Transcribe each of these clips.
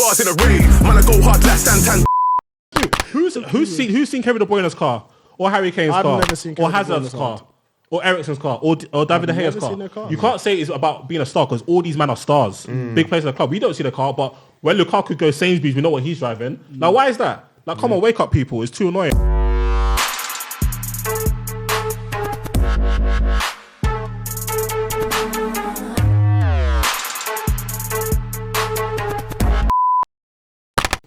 bars in a rave. Man, I go hard like Santan. Who's seen Kevin De Bruyne's car or Harry Kane's car I've never seen or Kevin De Hazard's Bruyne's car or Ericsson's car or David De Gea's never seen their car? car. You can't say it's about being a star because all these men are stars, big players in the club. We don't see the car, but when Lukaku goes Sainsbury's, we know what he's driving. Now, why is that? Like, come on, wake up, people! It's too annoying.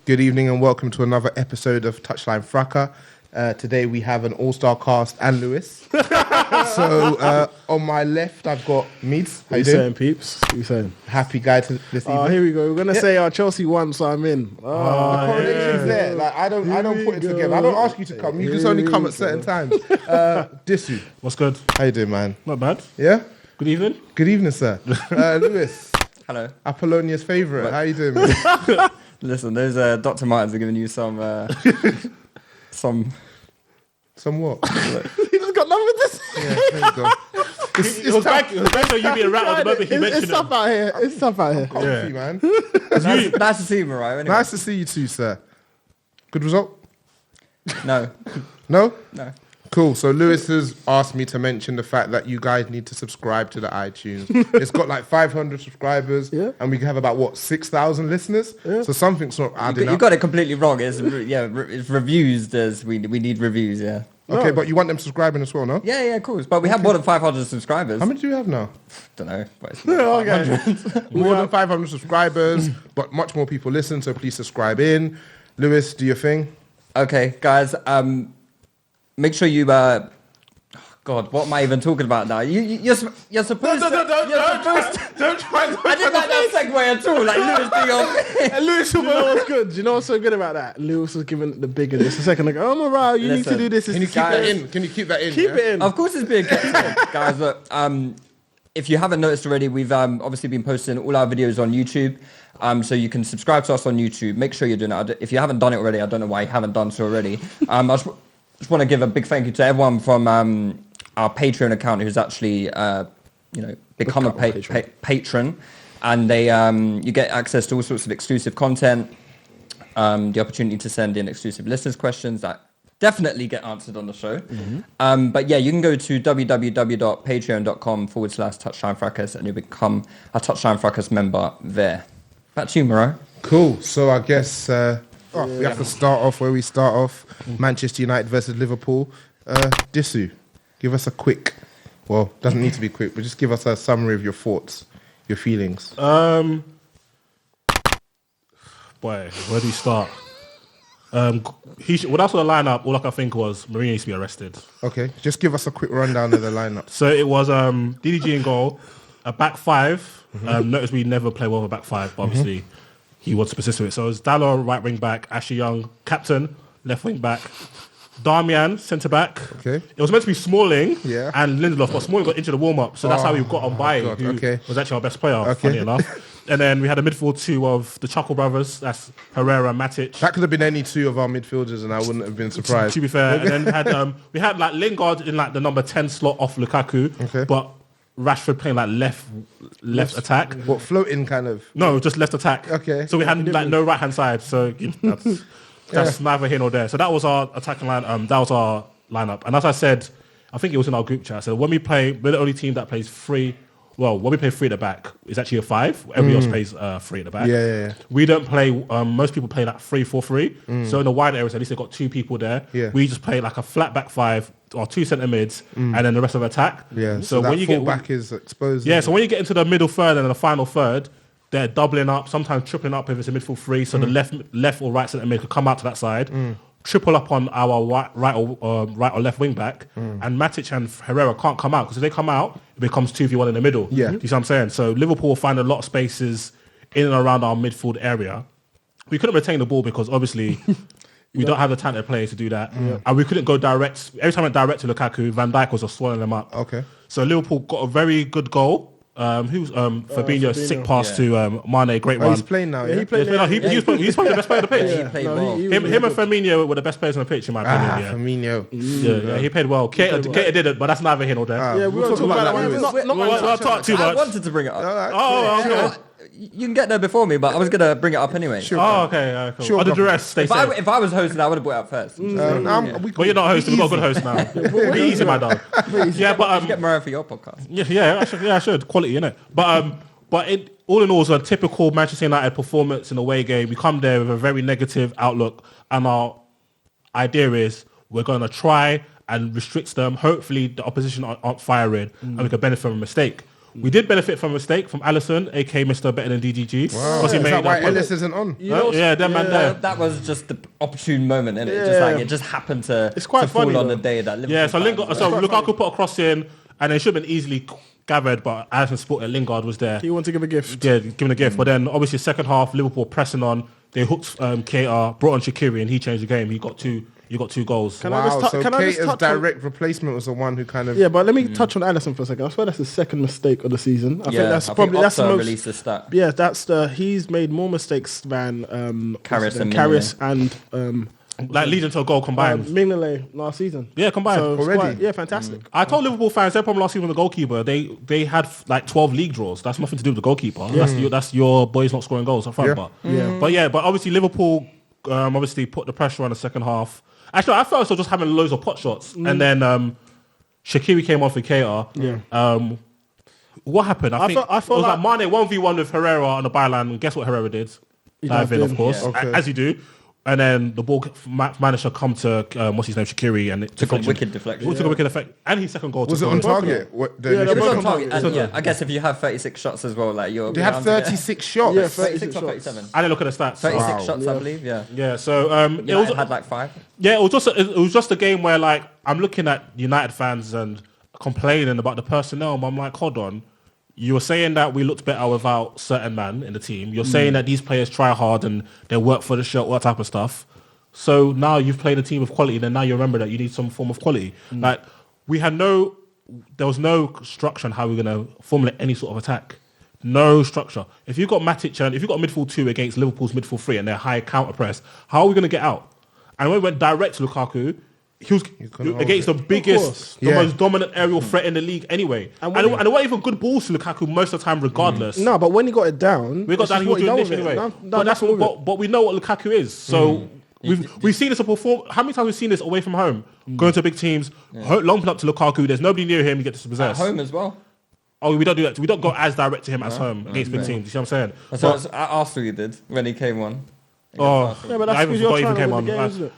Good evening and welcome to another episode of Touchline Fracas. Today we have an all-star cast and Lewis. So on my left I've got Meads. How you doing? saying, peeps? What you saying? Happy guy to this evening. Oh, here we go. We're gonna say Chelsea won, so I'm in. The correlation's there. Like I don't put it together. I don't ask you to come. You just only come at certain times. Disu. What's good? How you doing, man? Not bad. Yeah? Good evening. Good evening, sir. Lewis. Hello. Apollonia's favourite. How you doing, man? Listen, those Dr. Martens are giving you some Some what? He just got none with this. Yeah, there you go. It was back on you being rattled the moment he mentioned It's tough out here. It's tough out here. Comfy, man. nice to see you, Mariah. Anyway. Nice to see you too, sir. Good result? No. No? No. Cool. So Lewis has asked me to mention the fact that you guys need to subscribe to the iTunes. It's got like 500 subscribers, and we have about 6,000 listeners. Yeah. So something's not adding up. You got it completely wrong. It's it's reviews. We need reviews. Yeah. Okay, but you want them subscribing as well, no? Yeah, of course. But we have more than 500 subscribers. How many do you have now? Don't know. But it's More than 500 subscribers, but much more people listen. So please subscribe in. Lewis, do your thing. Okay, guys. Make sure you. God, what am I even talking about now? You're supposed to. Don't try. I didn't like that segue at all. Like Lewis being on. And Lewis, you know what's good? You know what's so good about that? Lewis was giving the bigger this a second ago. Oh, Morale, you need to do this. Can you keep that in? Can you keep that in? Keep it in. Of course, it's being kept in, guys. Look, if you haven't noticed already, we've obviously been posting all our videos on YouTube. So you can subscribe to us on YouTube. Make sure you're doing it. If you haven't done it already, I don't know why you haven't done so already. I just want to give a big thank you to everyone from our Patreon account who's actually, become a patron, and they you get access to all sorts of exclusive content, the opportunity to send in exclusive listeners' questions that definitely get answered on the show. But yeah, you can go to www.patreon.com/Touchline Fracas and you'll become a Touchline Fracas member there. Back to you, Moreau. Cool. So I guess we have to start off where we start off. Manchester United versus Liverpool. Disu, give us a quick, well, doesn't need to be quick, but just give us a summary of your thoughts, your feelings. Boy, where do you start? When I saw the lineup, all I could think was Mourinho needs to be arrested. Okay, just give us a quick rundown of the lineup. So it was DDG in goal, a back five. Notice we never play well with a back five, but obviously he wants to persist with it. So it was Dalot, right wing back, Ashley Young, captain, left wing back, Darmian, centre back. Okay. It was meant to be Smalling and Lindelof, but Smalling got into the warm up, so that's how we got on by, who was actually our best player, funny enough. And then we had a midfield two of the Chuckle brothers, that's Herrera, Matic. That could have been any two of our midfielders and I wouldn't have been surprised. To be fair. And then we had like Lingard in like the number 10 slot off Lukaku, but Rashford playing like left attack. What, floating kind of? No, just left attack. Okay. So we had like no right hand side, so that's neither here nor there. So that was our attacking line. That was our lineup. And as I said, I think it was in our group chat. So when we play, we're the only team that plays three. Well, when we play three at the back, it's actually a five. Everybody else plays three at the back. Yeah. We don't play. Most people play like 3-4-3. So in the wide areas, at least they've got two people there. Yeah. We just play like a flat back five or two centre mids, and then the rest of attack. Yeah. So when you get back is exposed. Yeah. So when you get into the middle third and the final third, they're doubling up, sometimes tripling up if it's a midfield three. So the left or right centre mid could come out to that side, triple up on our right or left wing back, and Matic and Herrera can't come out because if they come out, it becomes 2v1 in the middle. Yeah. Do you see what I'm saying? So Liverpool will find a lot of spaces in and around our midfield area. We couldn't retain the ball because obviously we don't have the talented players to do that, and we couldn't go direct. Every time I went direct to Lukaku, Van Dijk was just swallowing them up. Okay. So Liverpool got a very good goal. Fabinho sick pass to Mane, great run. He's playing now. He's probably the best player on the pitch. He played well. Him and Firmino were the best players on the pitch in my opinion. Firmino. Yeah, he played well. Keita didn't, but that's neither here nor there. We'll talk about that. I wanted to bring it up. You can get there before me, but I was gonna bring it up anyway. Sure. Oh, okay. Cool. Sure, Under go. duress, stay If safe. I was hosting, I would have brought it up first. But you're not hosting. We've got a good host now. Be easy, my dog. Yeah, but Get Mariah for your podcast. I should. Quality, innit? But all in all, it's a typical Manchester United performance in a away game. We come there with a very negative outlook, and our idea is we're going to try and restrict them. Hopefully, the opposition aren't firing, and we can benefit from a mistake. We did benefit from a mistake from Alisson, aka Mr. Better Than DGG. Wow. He Is made that why point. Ellis isn't on? That man there. That was just the opportune moment, innit? It just happened to, It's quite to fall funny, on though. the day that Liverpool. Yeah, so fans- Lukaku put a cross in, and it should have been easily gathered, but Alisson spotted that Lingard was there. He wanted to give a gift. Yeah, giving a gift. But then, obviously, second half, Liverpool pressing on. They hooked Keita, brought on Shaqiri, and he changed the game. You got two goals. Can I just Wow, so can I just Keita's touch on- direct replacement was the one who kind of... Yeah, but let me touch on Alisson for a second. I swear that's the second mistake of the season. I think that's I probably think that's the Opta most. released the stat. Yeah, he's made more mistakes than Karius and Like leading to a goal combined. Mignolet last season. Yeah, combined. So it's Already? fantastic. I told Liverpool fans their problem last season with the goalkeeper. They had like 12 league draws. That's nothing to do with the goalkeeper. That's your boys not scoring goals up front. But obviously Liverpool obviously put the pressure on the second half. Actually, I felt so just having loads of pot shots, and then Shaqiri came off with Keita. What happened? I think I it felt was like Mane 1v1 with Herrera on the byline. And guess what Herrera did? Dive in, dived of course, in. Okay. as you do. And then the ball managed to come to what's his name, Shaqiri, and it Took a wicked deflection. took a wicked effect, and his second goal. Was it took on a goal. target? What, the Yeah, initial they're It was both on on target. target. And yeah, I guess if you have 36 shots as well, like you're. They had 36 shots. Yeah, 36 or shots. 37. I didn't look at the stats. 36 Wow. shots, I believe. Yeah. Yeah, so it United was had like 5. it was just a game where like I'm looking at United fans and complaining about the personnel, but I'm like, hold on. You were saying that we looked better without certain man in the team. You're saying that these players try hard and they work for the shirt, all that type of stuff. So now you've played a team of quality, then now you remember that you need some form of quality. Like there was no structure on how we're going to formulate any sort of attack. No structure. If you've got Matic and if you've got midfield 2 against Liverpool's midfield 3 and their high counter press, how are we going to get out? And when we went direct to Lukaku, he was couldn't against the hold biggest, the Yeah. most dominant aerial threat in the league anyway. And there weren't even good balls to Lukaku most of the time regardless. No, but when he got it down, We got it's down, just he was what doing done this with it. anyway. No, But that's nothing with it. but we know what Lukaku is. So we've seen this perform. How many times we've seen this away from home, going to big teams, long up to Lukaku. There's nobody near him. You get to possess. At home as well. Oh, we don't do that. We don't go as direct to him as home against big teams. You see what I'm saying? That's But- what Arsenal you did when he came on. Oh, Yeah, but that's I even because you're forgot he even trying to came win on. the game, isn't it?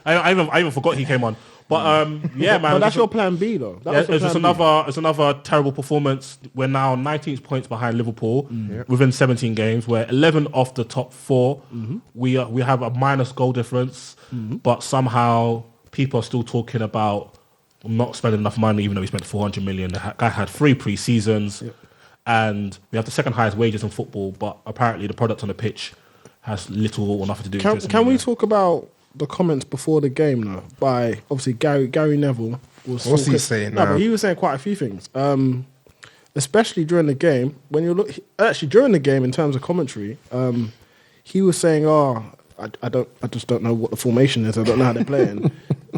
I even forgot he came on. But yeah, man. But that's your plan B, though. That was the It's just plan B. it's another terrible performance. We're now 19 points behind Liverpool within 17 games. We're 11 off the top 4. We have a minus goal difference, but somehow people are still talking about not spending enough money, even though we spent 400 million. The guy had 3 pre-seasons, and we have the second highest wages in football. But apparently, the product on the pitch has little or nothing to do with it. Can we talk about the comments before the game now by obviously Gary Neville? What's he saying No, now? but he was saying quite a few things. Especially during the game, when you look actually during the game in terms of commentary, he was saying, I just don't know what the formation is. I don't know how they're playing.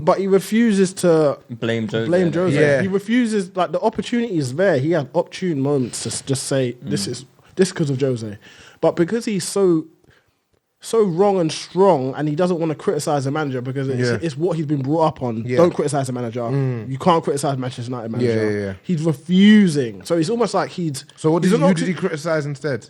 But he refuses to Blame Jose. blame Jose. Yeah. He refuses, like the opportunity is there. He had opportune moments to just say this is because of Jose. But because he's so wrong and strong, and he doesn't want to criticize the manager because it's what he's been brought up on. Yeah. Don't criticize the manager. You can't criticize Manchester United manager. Yeah. He's refusing. So it's almost like So what he's who not- did he criticize instead?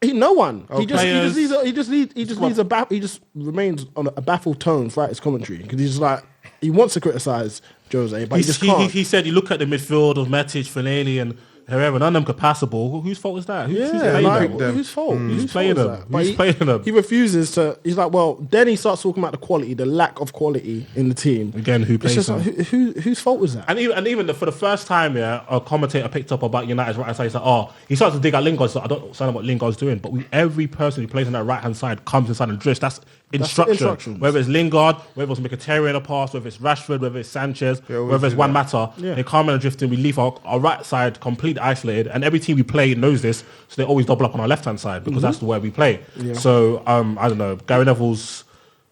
no one. Oh, He just players. remains on a baffled tone throughout his commentary because he's like he wants to criticize Jose, but he just can't. He said, you look at the midfield of Matic, Fellaini, and Herrera, none of them could passable. Whose fault is that? Who's playing like, them? whose fault? Who's Whose playing fault them? is that? But Who's playing them? He refuses to. He's like, well, then he starts talking about the quality, the lack of quality in the team. Again, who It's plays just them? like, whose fault was that? And even for the first time, a commentator picked up about United's right hand side. He's like, he starts to dig at Lingard. So I don't understand what Lingard's doing, but every person who plays on that right hand side comes inside and drifts. That's instruction. instructions. Whether it's Lingard, whether it's Mkhitaryan in a pass, whether it's Rashford, whether it's Sanchez, always whether it's do Juan that. Mata, Yeah. they come in and drift in. We leave our right side completely isolated, and every team we play knows this, so they always double up on our left hand side because that's the way we play. Yeah. So I don't know. Gary Neville's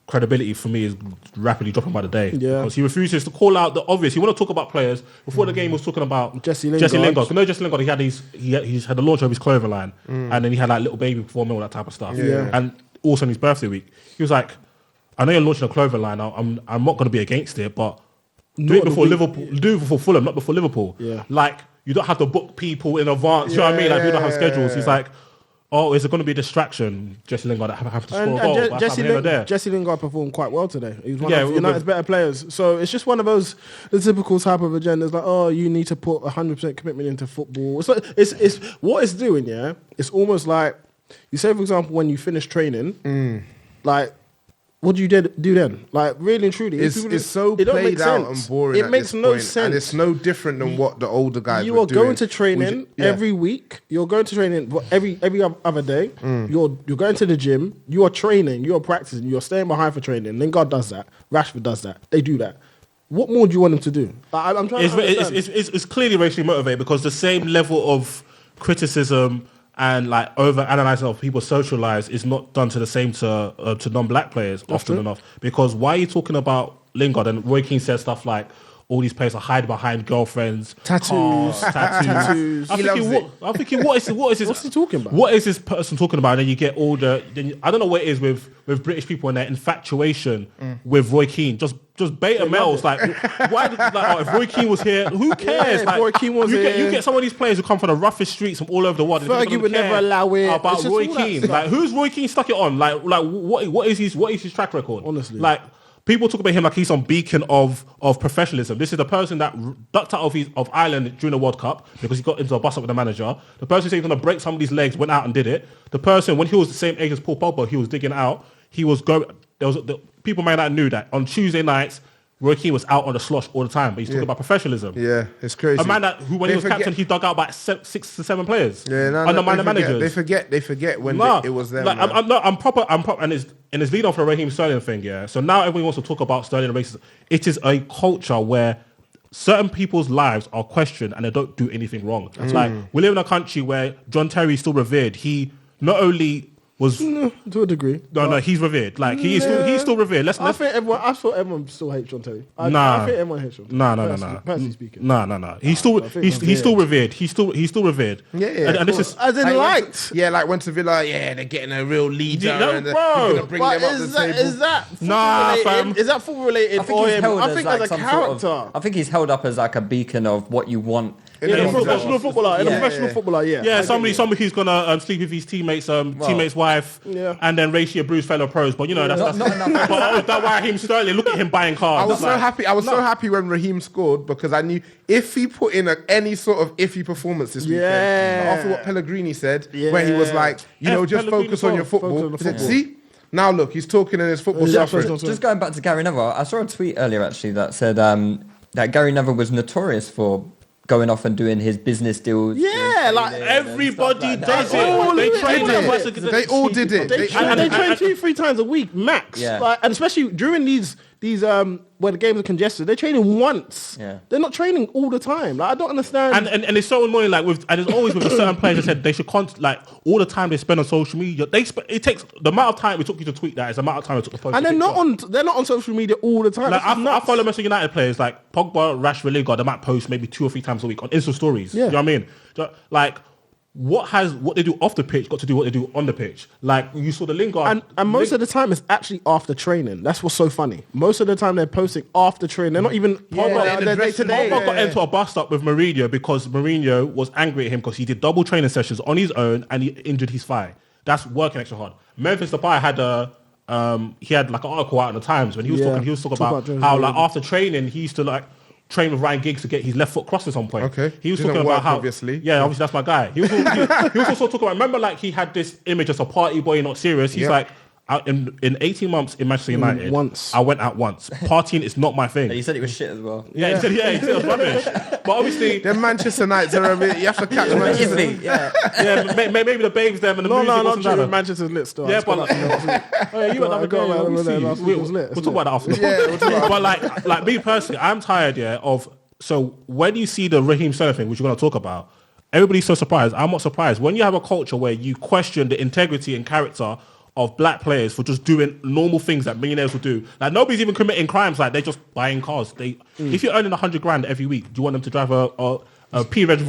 credibility for me is rapidly dropping by the day. Yeah. Because he refuses to call out the obvious. He want to talk about players. Before the game, he was talking about Jesse Lingard. You know Jesse Lingard, he had the launch of his clothing line, and then he had like little baby performing, all that type of stuff. Yeah. And also on his birthday week, he was like, I know you're launching a clothing line. I'm not going to be against it, but do it before Liverpool. Do it before Fulham, not before Liverpool. Yeah. Like, you don't have to book people in advance. You know what I mean? Like, you don't have schedules. He's like, oh, is it going to be a distraction? Jesse Lingard have to score a goal. Jesse Lingard performed quite well today. He was one of United's better players. So it's just one of those the typical type of agendas. Like, oh, you need to put 100% commitment into football. It's what it's doing. Yeah, it's almost like you say, for example, when you finish training, like. What do you do then? Like, really and truly. It's so played out and boring. It makes no sense. And it's no different than what the older guys you were are doing. going to training every week. You're going to training every other day. You're going to the gym. You are training. You are practicing. You're staying behind for training. Lingard does that. Rashford does that. They do that. What more do you want them to do? I'm trying to understand. It's clearly racially motivated because the same level of criticism and like over analyzing of people's social lives is not done to the same to non-black players often enough. Because why are you talking about Lingard? And Roy Keane says stuff like all these players are hiding behind girlfriends, tattoos. I'm thinking, what is this? What's he talking about? What is this person talking about? And then you get all the. I don't know what it is with British people and their infatuation with Roy Keane. Just beta males. Like, why? If Roy Keane was here, who cares? Yeah, like, Roy Keane was here. You get some of these players who come from the roughest streets from all over the world. Fergie would never allow it. About Roy Keane. Like, who's Roy Keane stuck it on? Like what is his track record? Honestly, like. People talk about him like he's some beacon of professionalism. This is the person that ducked out of Ireland during the World Cup because he got into a bus-up with the manager. The person who said he was going to break somebody's legs went out and did it. The person, when he was the same age as Paul Pogba, he was digging out. He was going. People may not knew that on Tuesday nights, Roy Keane was out on the slosh all the time, but he's talking about professionalism. Yeah, it's crazy. A man when he was captain, he dug out about 6 to 7 players. Yeah, under minor managers. They forget when it was them. Like, I'm proper, and it's lead on for the Raheem Sterling thing. Yeah. So now everyone wants to talk about Sterling and racism. It is a culture where certain people's lives are questioned and they don't do anything wrong. It's like we live in a country where John Terry is still revered. He not only was to a degree. No, he's revered. Like he's still revered. I thought everyone still hates John Terry. I think everyone hates John Terry. No. Personally speaking. No. He's still revered. He's still revered. Yeah. And this is as in liked. Like went to Villa. Yeah, they're getting a real leader. Yeah, and bro. bring them up the table. Is that fam? Is that football related for him? I think as a character. I think he's held up as like a beacon of what you want. In a professional footballer, yeah. Yeah, somebody who's gonna sleep with his teammate's wife, and then racially abuse fellow pros. But you know that's not enough. But that Raheem Sterling, look at him buying cars. I was so happy. I was so happy when Raheem scored because I knew if he put in any sort of iffy performance this weekend, after what Pellegrini said, where he was like, just focus on your football. See. Now look, he's talking in his football suffrage. Just going back to Gary Neville, I saw a tweet earlier actually that said that Gary Neville was notorious for going off and doing his business deals. Yeah, like everybody does it. They all did it. They train 2-3 times a week max. Yeah. Like, and especially during these where the games are congested, they're training once. Yeah. They're not training all the time. Like, I don't understand. And it's so annoying. Like and it's always with a certain players that said they should like all the time they spend on social media. It takes the amount of time it took you to tweet that is the amount of time it took to post. And they're not on social media all the time. Like I follow Manchester United players like Pogba, Rashford, Lingard. They might post maybe 2 or 3 times a week on Insta stories. Yeah. You know what I mean? Like. What they do off the pitch got to do what they do on the pitch? Like you saw the Lingard, and most of the time it's actually after training. That's what's so funny. Most of the time they're posting after training. They're not even Pogba got into a bust up with Mourinho because Mourinho was angry at him because he did double training sessions on his own and he injured his thigh. That's working extra hard. Memphis Depay had he had like an article out in the Times when he was talking about how like after training he used to like train with Ryan Giggs to get his left foot crossed at some point. Okay. He was talking about how obviously. Yeah, obviously that's my guy. He was also talking about, remember like he had this image as a party boy, not serious. He's like in 18 months in Manchester United, I went out once. Partying is not my thing. He said it was shit as well. Yeah, he said it was rubbish. But obviously the Manchester Nights are a bit. You have to catch Manchester. Maybe the babes them and the music not true. Manchester's lit still. Yeah, but you went up We'll talk about that after. But like me personally, I'm tired of. So when you see the Raheem Sterling thing, which we're going to talk about, everybody's so surprised. I'm not surprised. When you have a culture where you question the integrity and character of black players for just doing normal things that millionaires will do. Like nobody's even committing crimes. Like they're just buying cars. If you're earning 100 grand every week, do you want them to drive a P-Reg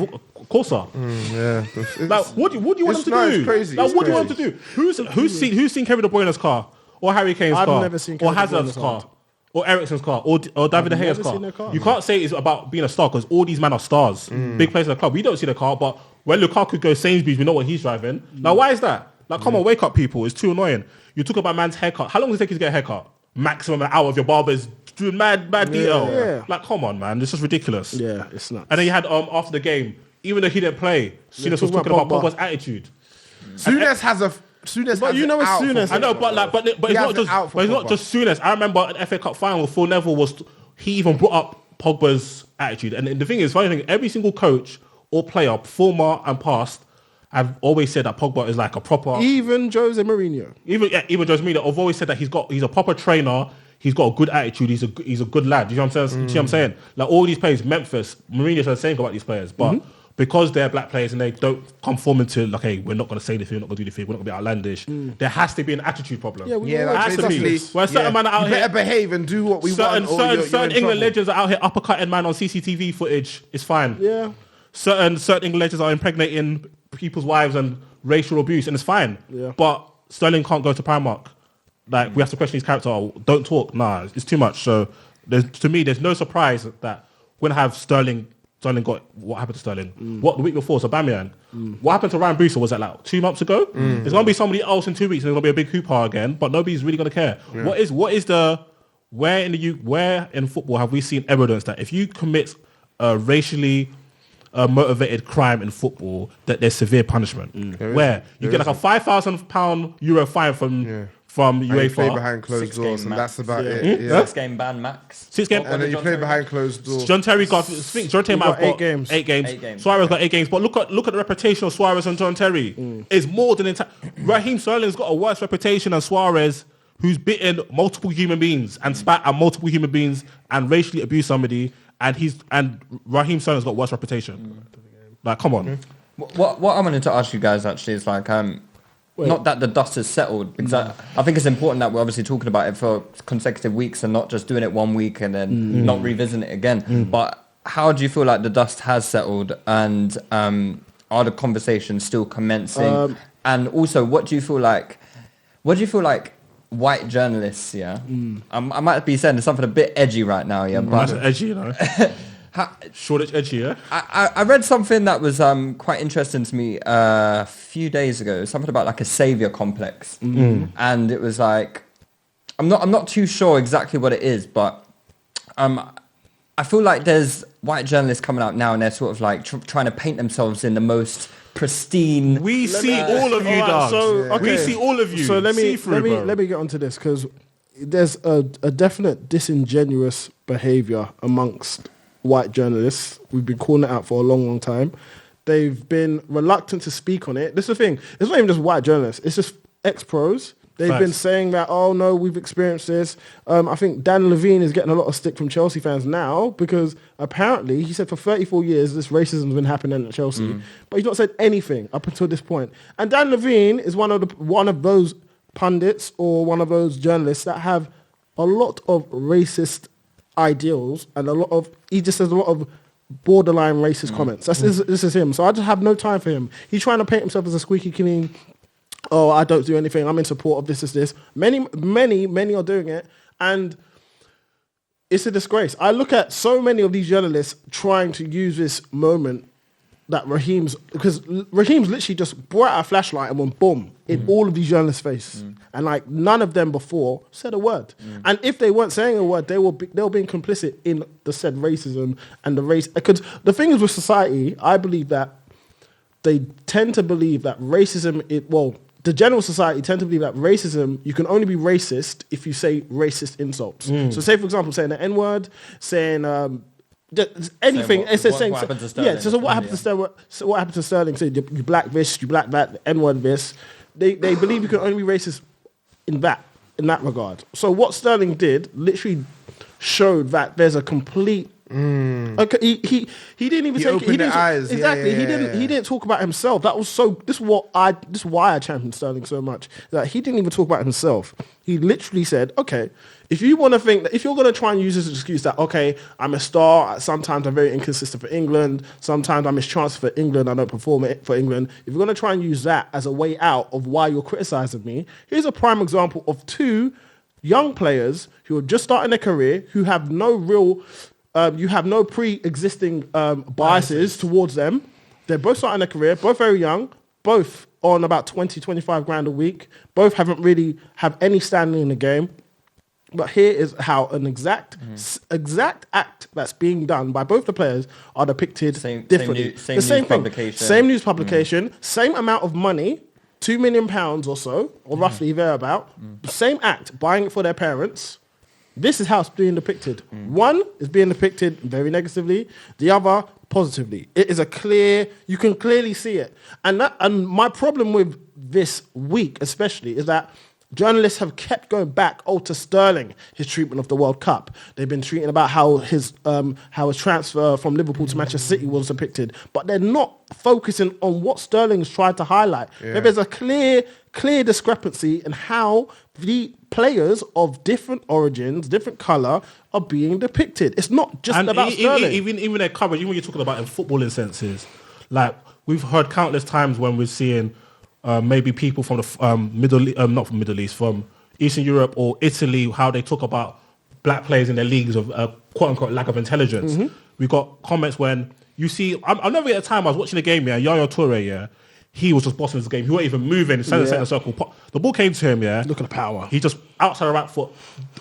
Corsa? Yeah. Like what do you want them to do? It's crazy. Like It's what do you want them crazy. to do? Who's seen Kevin De Bruyne's car or Harry Kane's I've car never seen or Kevin De Hazard's Bruyne's car? car. Or Ericsson's car, or David De Gea's never seen their car. You can't say it's about being a star because all these men are stars, big players in the club. We don't see the car, but when Lukaku goes Sainsbury's, we know what he's driving. Now, why is that? Like, come on, wake up, people. It's too annoying. You talk about man's haircut. How long does it take you to get a haircut? Maximum an hour of your barber's doing mad detail. Yeah. Like, come on, man. This is ridiculous. Yeah, it's nuts. And then you had after the game, even though he didn't play, Souness was talk talking about about Pogba. Pogba's attitude. Souness But you know, has as soon as I know, but it's He not has just. it out for But it's not Pogba. just Souness. I remember an FA Cup final, Phil Neville he even brought up Pogba's attitude. And the thing is, funny thing, every single coach or player, former and past, have always said that Pogba is like a proper. Even Jose Mourinho. Even Jose Mourinho, I've always said that he's a proper trainer. He's got a good attitude. He's a good lad. You know what I'm saying? See what I'm saying? Like all these players, Memphis, Mourinho said the same about these players, but. Because they're black players and they don't conform into like, hey, we're not going to say this thing, we're not going to do this thing, we're not going to be outlandish. There has to be an attitude problem. Yeah, we Yeah, always that's has to be. basically. When certain man are out you here, better behave and do what we want. or you're certain in England trouble. legends are out here uppercutting man on CCTV footage. It's fine. Yeah. Certain England legends are impregnating people's wives and racial abuse, and it's fine. Yeah. But Sterling can't go to Primark. Like we have to question his character. Oh, don't talk. Nah, it's too much. So to me, there's no surprise that we're gonna have Sterling got what happened to Sterling? What the week before? So Aubameyang. What happened to Ryan Brewster? Was that like 2 months ago? There's gonna be somebody else in 2 weeks, and there's gonna be a big hoo-ha again. But nobody's really gonna care. Yeah. Where in football have we seen evidence that if you commit a racially motivated crime in football, that there's severe punishment? Where you get like a £5,000 euro fine from And you play UEFA. behind closed 6 doors, game and max. that's about Yeah. it. Yeah. 6 game ban max. 6 game. And then you play behind closed doors. John Terry got. I think John Terry might have got 8 got games. 8 games. 8 games. Suarez got 8 games. But look at the reputation of Suarez and John Terry. It's more than Raheem Sterling's got a worse reputation than Suarez, who's bitten multiple human beings and spat at multiple human beings and racially abused somebody. And Raheem Sterling's got a worse reputation. Like, come on. What I wanted to ask you guys actually is like, not that the dust has settled, because I think it's important that we're obviously talking about it for consecutive weeks and not just doing it 1 week and then not revisiting it again. But how do you feel like the dust has settled, and are the conversations still commencing? And also, what do you feel like white journalists, I might be saying something a bit edgy right now, but That's edgy, you know. Shoreditch edgy, yeah. I read something that was quite interesting to me a few days ago. Something about like a savior complex, and it was like I'm not too sure exactly what it is, but I feel like there's white journalists coming out now and they're sort of like trying to paint themselves in the most pristine. We see all of you, Alright, dogs. We see all of you. So let me See-through, bro. get onto this, because there's a definite disingenuous behaviour amongst white journalists. We've been calling it out for a long time. They've been reluctant to speak on it. This is the thing. It's not even just white journalists. It's just ex-pros. They've been saying that, oh no, we've experienced this. I think Dan Levine is getting a lot of stick from Chelsea fans now, because apparently he said for 34 years this racism's been happening at Chelsea, but he's not said anything up until this point. And Dan Levine is one of those pundits or one of those journalists that have a lot of racist ideals and he just says a lot of borderline racist comments. This is him. So I just have no time for him. He's trying to paint himself as a squeaky clean, oh, I don't do anything, I'm in support of this. Many are doing it, and it's a disgrace. I look at so many of these journalists trying to use this moment that because Raheem's literally just brought out a flashlight and went boom in all of these journalists' face, and like none of them before said a word. And if they weren't saying a word, they were being complicit in the said racism and the race. Because the thing is with society, I believe that they tend to believe that racism. The general society tend to believe that racism, you can only be racist if you say racist insults. So say, for example, saying the N-word, saying anything. What happened to Sterling? Yeah, so what happened to Sterling? So what happened to Sterling? Say you black this, you black that, the N-word this. They believe you can only be racist in that regard. So what Sterling did literally showed that there's a complete Okay, he didn't even He take it. opened their eyes. Exactly. Yeah. He didn't talk about himself. That was so. This is why I champion Sterling so much. That he didn't even talk about himself. He literally said, "Okay, if you want to think that if you're going to try and use this excuse that okay, I'm a star. Sometimes I'm very inconsistent for England. Sometimes I miss chances for England. I don't perform it for England. If you're going to try and use that as a way out of why you're criticizing me, here's a prime example of two young players who are just starting their career who have no real." You have no pre-existing biases towards them. They're both starting their career, both very young, both on about 20, 25 grand a week. Both haven't really have any standing in the game. But here is how an exact act that's being done by both the players are depicted differently. Same news publication. Same news publication, same amount of money, £2 million or so, or roughly thereabout. Same act, buying it for their parents. This is how it's being depicted. One is being depicted very negatively, the other positively. It is you can clearly see it. And my problem with this week especially is that journalists have kept going back to Sterling, his treatment of the World Cup. They've been treating about how his transfer from Liverpool to Manchester City was depicted, but they're not focusing on what Sterling's tried to highlight. Yeah. There's a clear discrepancy in how the players of different origins, different colour, are being depicted. It's not just about Sterling. Even their coverage, even when you're talking about in footballing senses, like we've heard countless times when we're seeing maybe people from the not from Middle East, from Eastern Europe or Italy, how they talk about black players in their leagues of quote unquote lack of intelligence. We got comments when you see. I'll never get a time I was watching a game. Yaya Toure. He was just bossing his game. He wasn't even moving. Center circle. The ball came to him. Look at the power. He just outside the right foot,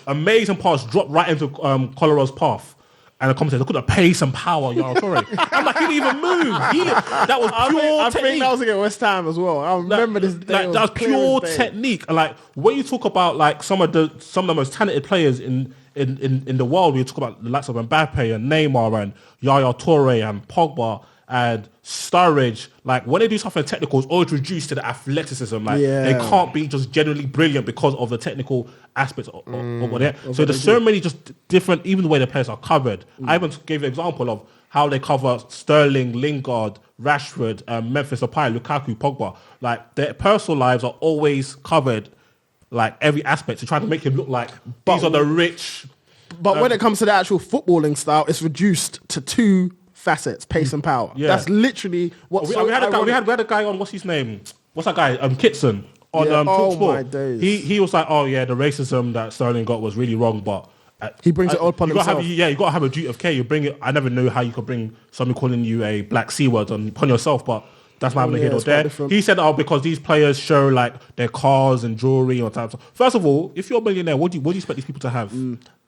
amazing pass, dropped right into Colorado's path. And the commentator, look at the pace and power, Yaya Toure. I'm like, he didn't even move. That was pure I technique. think that was against West Ham as well. I remember this day. That was pure technique. And like when you talk about like some of the most talented players in the world, we talk about the likes of Mbappe and Neymar and Yaya Toure and Pogba and Sturridge, like when they do something technical, it's always reduced to the athleticism. Like they can't be just generally brilliant because of the technical aspects of what they're. So there's so many just different, even the way the players are covered. I even gave an example of how they cover Sterling, Lingard, Rashford, Memphis Depay, Lukaku, Pogba. Like their personal lives are always covered, like every aspect to try to make him look like these are the rich. But when it comes to the actual footballing style, it's reduced to two facets, pace and power. Yeah. That's literally what. We had a guy on, what's his name? What's that guy? Kitson on TalkSport. My days. He was like, oh yeah, the racism that Sterling got was really wrong, but he brings it all upon himself. You got to have a duty of care. You bring it. I never knew how you could bring somebody calling you a black C word upon yourself, but that's not happening here or there. He said, because these players show like their cars and jewelry or types. First of all, if you're a millionaire, what do you expect these people to have?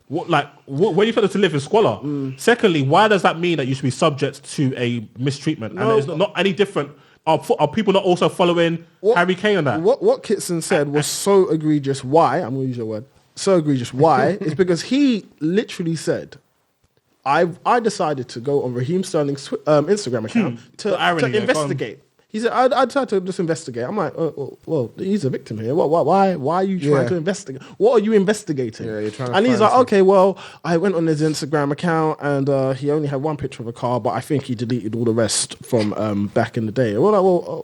Where do you expect them to live in squalor? Secondly, why does that mean that you should be subject to a mistreatment? And it's not any different. Are people not also following Harry Kane on that? What Kitson said was so egregious. Why? I'm going to use your word. So egregious. Why? Is because he literally said, I decided to go on Raheem Sterling's Instagram account to investigate. He said, I decided to just investigate. I'm like, well, he's a victim here. Why are you trying to investigate? What are you investigating? Yeah, you're trying to and he's like, find okay, well, I went on his Instagram account and he only had one picture of a car, but I think he deleted all the rest from back in the day. Well,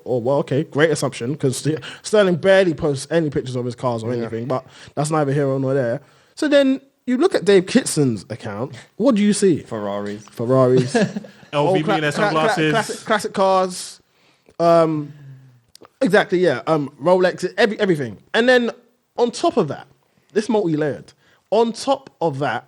okay, great assumption, because Sterling barely posts any pictures of his cars or anything, but that's neither here nor there. So then you look at Dave Kitson's account, what do you see? Ferraris. LV millionaire sunglasses. Classic cars. Exactly, yeah. Rolex, everything. And then on top of that, this multi-layered. On top of that,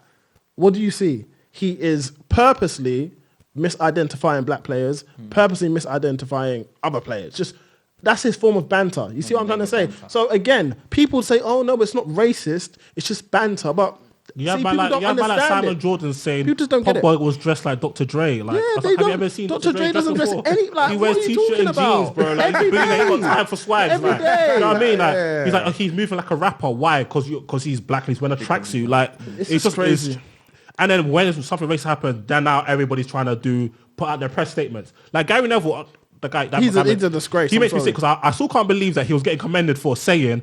what do you see? He is purposely misidentifying black players, purposely misidentifying other players. Just that's his form of banter. You see what I'm trying to say? So again, people say, "Oh no, it's not racist. It's just banter." But you have like Simon Jordan saying Pogba was dressed like Dr. Dre. Like, have you ever seen Dr. Dre doesn't dress any like. He what wears are you t-shirt talking and about? jeans, bro. Like, Every day. He got time for swag. Every like, day. You know what I mean? Like, he's like, he's moving like a rapper. Why? Because he's black and he's wearing a tracksuit. Like, it's just crazy. And then when something racist happens, then now everybody's trying to put out their press statements. Like Gary Neville, the guy. He's a disgrace. He makes me sick because I still can't believe that he was getting commended for saying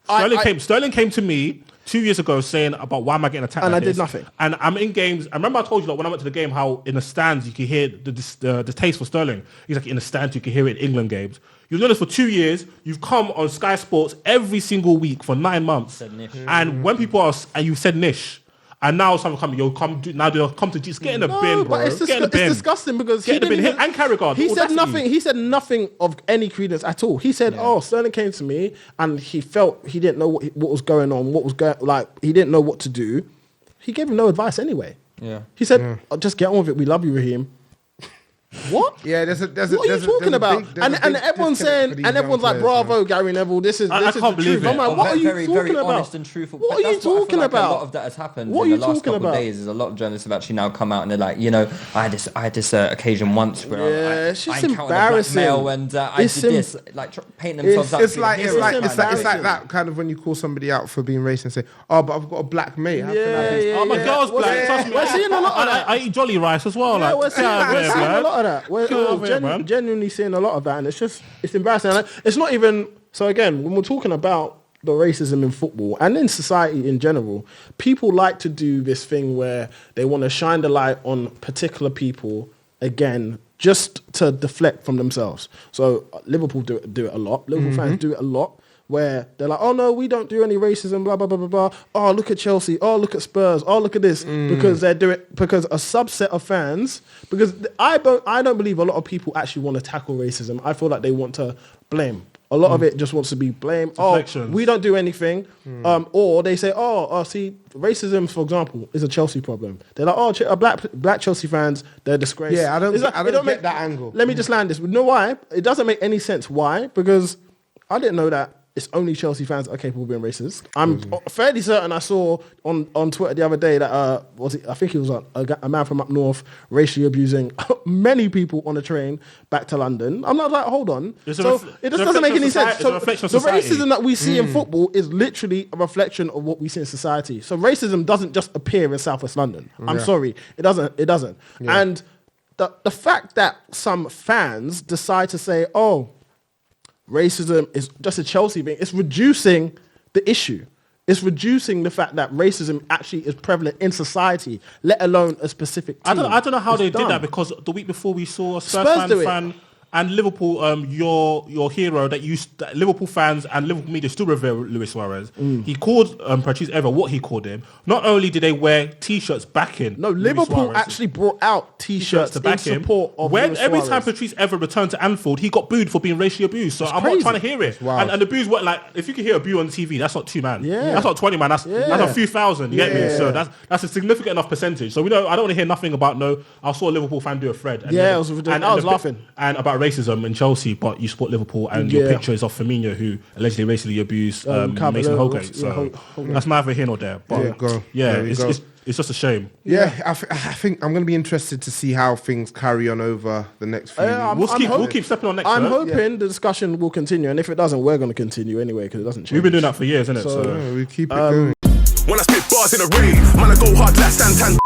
Sterling came to me 2 years ago saying about why am I getting attacked And like I did this? nothing. And I'm in games. I remember I told you like, when I went to the game how in the stands you could hear the taste for Sterling. He's like in the stands you can hear it in England games. You've done this for 2 years. You've come on Sky Sports every single week for 9 months. And when people are, and you said niche. And now someone come, you'll come. Now they'll come to just get in the bin, bro. But it's disgusting because Get in the bin. And Carragher. He said nothing. He said nothing of any credence at all. He said, "Oh, Sterling came to me and he felt he didn't know what was going on. He didn't know what to do. He gave him no advice anyway. Yeah. He said, oh, just get on with it. We love you, Raheem." What? Yeah, there's a. What are you talking about? And everyone's saying, and everyone's like, "Bravo, Gary Neville. This is I the can't believe truth." it. I'm like, what are you very, talking very about? honest and truthful. What But are you that's what I feel talking like about? A lot of that has happened What in are the you last talking couple of about? days. Is a lot of journalists have actually now come out and they're like, I had this occasion once where I it's just encountered a black embarrassing. male and I It's did this, like painting themselves up. It's to like be it's heroes like kind it's of like it's thing. like that kind of when you call somebody out for being racist and say, "Oh, but I've got a black mate." How can I be? Yeah, Oh, my yeah. girl's black. Trust me. We're seeing a lot of that. I eat jolly rice as well. Yeah, Like, we're seeing a lot of that. Get over here, man. Genuinely seeing a lot of that, and it's embarrassing. And it's not even so. Again, when we're talking about the racism in football and in society in general, people like to do this thing where they want to shine the light on particular people again, just to deflect from themselves. So Liverpool do it a lot. Liverpool fans do it a lot. Where they're like, "Oh no, we don't do any racism, blah blah blah blah blah. Oh, look at Chelsea. Oh, look at Spurs. Oh, look at this." Because they're doing because a subset of fans. Because I don't believe a lot of people actually want to tackle racism. I feel like they want to blame. A lot of it just wants to be blame. Oh, Deflections. we don't do anything. Or they say, see, racism, for example, is a Chelsea problem. They're like, black Chelsea fans, they're disgraced. Yeah, I don't It's get- I it don't get make- that angle. Let me just land this. You know why? It doesn't make any sense. Why? Because I didn't know that it's only Chelsea fans that are capable of being racist. I'm fairly certain I saw on Twitter the other day that I think it was a man from up north racially abusing many people on a train back to London. I'm not like, hold on. It just doesn't make any sense. It's a reflection of The society. racism that we see in football is literally a reflection of what we see in society. So racism doesn't just appear in Southwest London. I'm sorry, it doesn't. Yeah. And the fact that some fans decide to say, "Oh, racism is just a Chelsea thing," it's reducing the issue. It's reducing the fact that racism actually is prevalent in society, let alone a specific team. I don't know how It's they dumb. did that because the week before we saw a Spurs Spurs do it. fan and Liverpool, your hero that Liverpool fans and Liverpool media still revere Luis Suarez. He called Patrice Evra what he called him. Not only did they wear T-shirts backing No, Luis Liverpool Suarez, actually brought out T-shirts to back in him. support of When Luis every Suarez. time Patrice Evra returned to Anfield, he got booed for being racially abused. So I'm crazy. not trying to hear it. wild. And the boos were like, if you can hear a boo on TV, that's not 2 man. Yeah. That's not 20 man. That's a few thousand. You get me? Yeah. So that's a significant enough percentage. So I don't want to hear nothing about I saw a Liverpool fan do a thread. And Yeah, it was ridiculous. I was laughing. And about racism in Chelsea, but you support Liverpool and your picture is of Firmino, who allegedly racially abused Mason Caballero, Holgate. So Holgate. that's neither here nor there. But There you go. yeah, There you go. it's just a shame. Yeah, I think I'm going to be interested to see how things carry on over the next few weeks. We'll keep stepping on next. I'm sir. hoping the discussion will continue, and if it doesn't, we're going to continue anyway because it doesn't change. We've been doing that for years, isn't it? So- So Yeah, we keep it going. When I spit bars in a rave, man, I go hard like Santan.